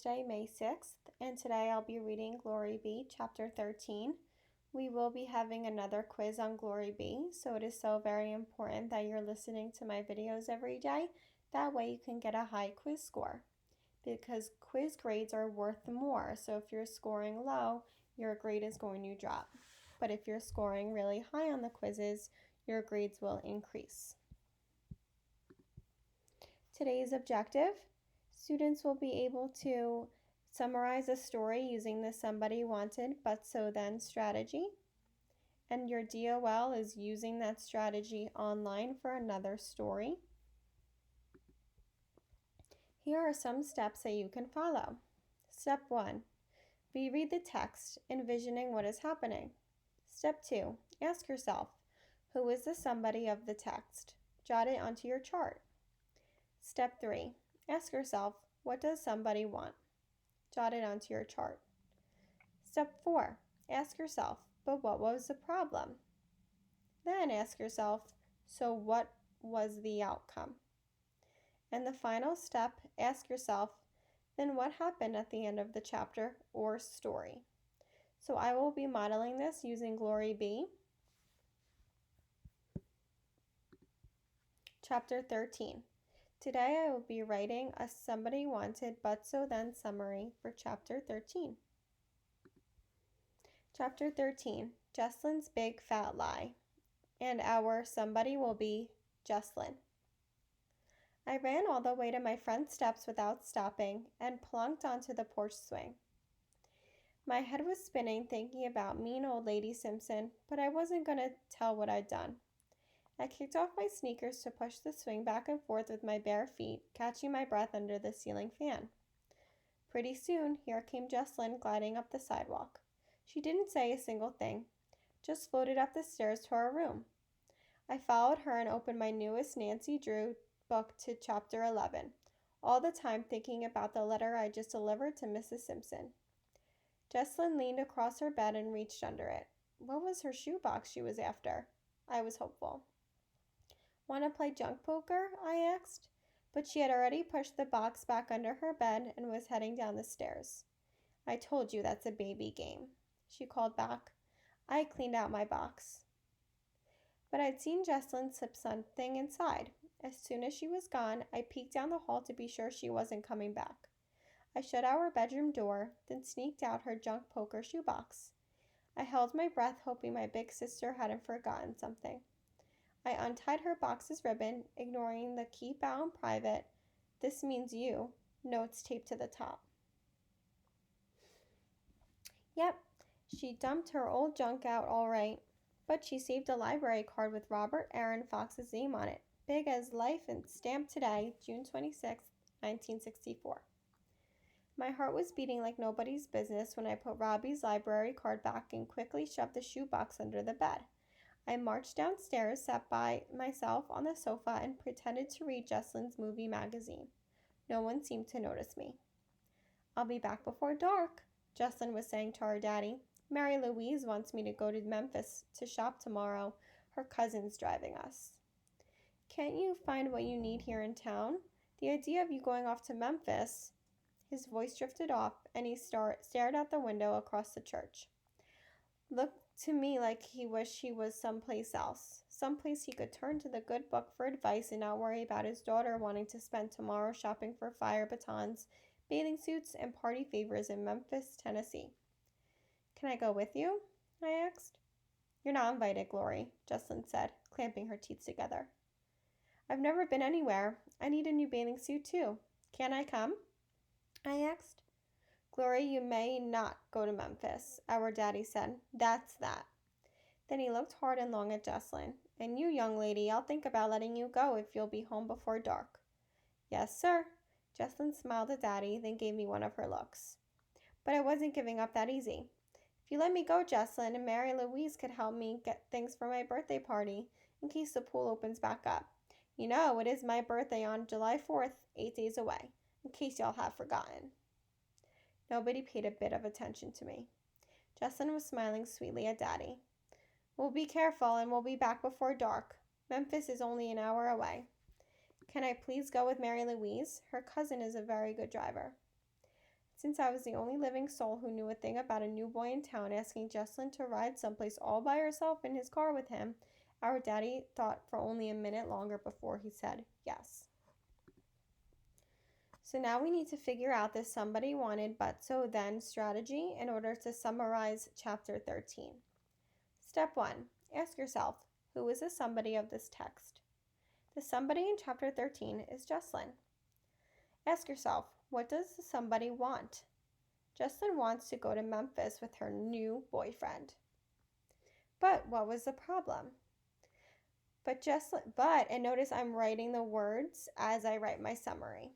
Today, May 6th, and today I'll be reading Glory Be, Chapter 13. We will be having another quiz on Glory Be, so it is so very important that you're listening to my videos every day. That way you can get a high quiz score, because quiz grades are worth more. So if you're scoring low, your grade is going to drop. But if you're scoring really high on the quizzes, your grades will increase. Today's objective: students will be able to summarize a story using the somebody wanted but so then strategy. And your DOL is using that strategy online for another story. Here are some steps that you can follow. Step 1, reread the text, envisioning what is happening. Step 2, ask yourself, who is the somebody of the text? Jot it onto your chart. Step 3, ask yourself, what does somebody want? Jot it onto your chart. Step 4, ask yourself, but what was the problem? Then ask yourself, so what was the outcome? And the final step, ask yourself, then what happened at the end of the chapter or story? So I will be modeling this using Glory Be. Chapter 13. Today I will be writing a somebody wanted but so then summary for Chapter 13. Chapter 13, Jesslyn's Big Fat Lie. And our somebody will be Jesslyn. I ran all the way to my front steps without stopping and plunked onto the porch swing. My head was spinning thinking about mean old Lady Simpson, but I wasn't going to tell what I'd done. I kicked off my sneakers to push the swing back and forth with my bare feet, catching my breath under the ceiling fan. Pretty soon, here came Jesslyn gliding up the sidewalk. She didn't say a single thing, just floated up the stairs to our room. I followed her and opened my newest Nancy Drew book to Chapter 11, all the time thinking about the letter I just delivered to Mrs. Simpson. Jesslyn leaned across her bed and reached under it. What was her shoebox she was after? I was hopeful. Want to play junk poker? I asked, but she had already pushed the box back under her bed and was heading down the stairs. I told you that's a baby game, she called back. I cleaned out my box. But I'd seen Jesslyn slip something inside. As soon as she was gone, I peeked down the hall to be sure she wasn't coming back. I shut our bedroom door, then sneaked out her junk poker shoebox. I held my breath, hoping my big sister hadn't forgotten something. I untied her box's ribbon, ignoring the keep out in private, this means you, notes taped to the top. Yep, she dumped her old junk out all right, but she saved a library card with Robert Aaron Fox's name on it, big as life and stamped today, June 26, 1964. My heart was beating like nobody's business when I put Robbie's library card back and quickly shoved the shoebox under the bed. I marched downstairs, sat by myself on the sofa, and pretended to read Jesslyn's movie magazine. No one seemed to notice me. I'll be back before dark, Jesslyn was saying to our daddy. Mary Louise wants me to go to Memphis to shop tomorrow. Her cousin's driving us. Can't you find what you need here in town? The idea of you going off to Memphis. His voice drifted off, and he stared out the window across the church. Looked to me like he wished he was someplace else, someplace he could turn to the good book for advice and not worry about his daughter wanting to spend tomorrow shopping for fire batons, bathing suits, and party favors in Memphis, Tennessee. Can I go with you? I asked. You're not invited, Glory, Jesslyn said, clamping her teeth together. I've never been anywhere. I need a new bathing suit, too. Can I come? I asked. Glory, you may not go to Memphis, our daddy said. That's that. Then he looked hard and long at Jesslyn. And you, young lady, I'll think about letting you go if you'll be home before dark. Yes, sir. Jesslyn smiled at Daddy, then gave me one of her looks. But I wasn't giving up that easy. If you let me go, Jesslyn, and Mary Louise could help me get things for my birthday party, in case the pool opens back up. You know, it is my birthday on July 4th, 8 days away, in case y'all have forgotten. Nobody paid a bit of attention to me. Jesslyn was smiling sweetly at Daddy. We'll be careful, and we'll be back before dark. Memphis is only an hour away. Can I please go with Mary Louise? Her cousin is a very good driver. Since I was the only living soul who knew a thing about a new boy in town asking Jesslyn to ride someplace all by herself in his car with him, our daddy thought for only a minute longer before he said yes. So now we need to figure out this somebody wanted but so then strategy in order to summarize chapter 13. Step 1. Ask yourself, who is the somebody of this text? The somebody in chapter 13 is Jesslyn. Ask yourself, what does the somebody want? Jesslyn wants to go to Memphis with her new boyfriend. But what was the problem? And notice I'm writing the words as I write my summary.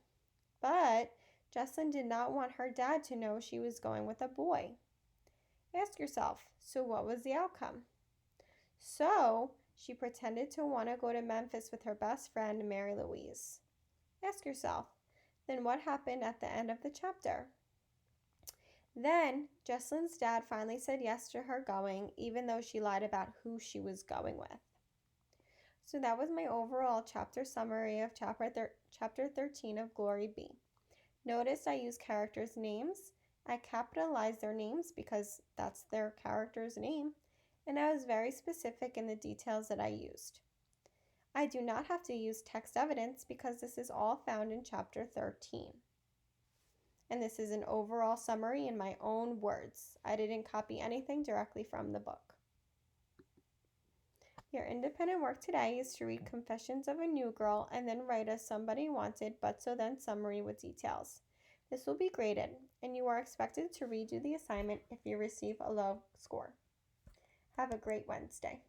But Jesslyn did not want her dad to know she was going with a boy. Ask yourself, so what was the outcome? So she pretended to want to go to Memphis with her best friend, Mary Louise. Ask yourself, then what happened at the end of the chapter? Then Jesslyn's dad finally said yes to her going, even though she lied about who she was going with. So that was my overall chapter summary of chapter 13 of Glory Be. Notice I use characters' names. I capitalized their names because that's their character's name, and I was very specific in the details that I used. I do not have to use text evidence because this is all found in chapter 13. And this is an overall summary in my own words. I didn't copy anything directly from the book. Your independent work today is to read Confessions of a New Girl and then write a somebody wanted but so then summary with details. This will be graded, and you are expected to redo the assignment if you receive a low score. Have a great Wednesday.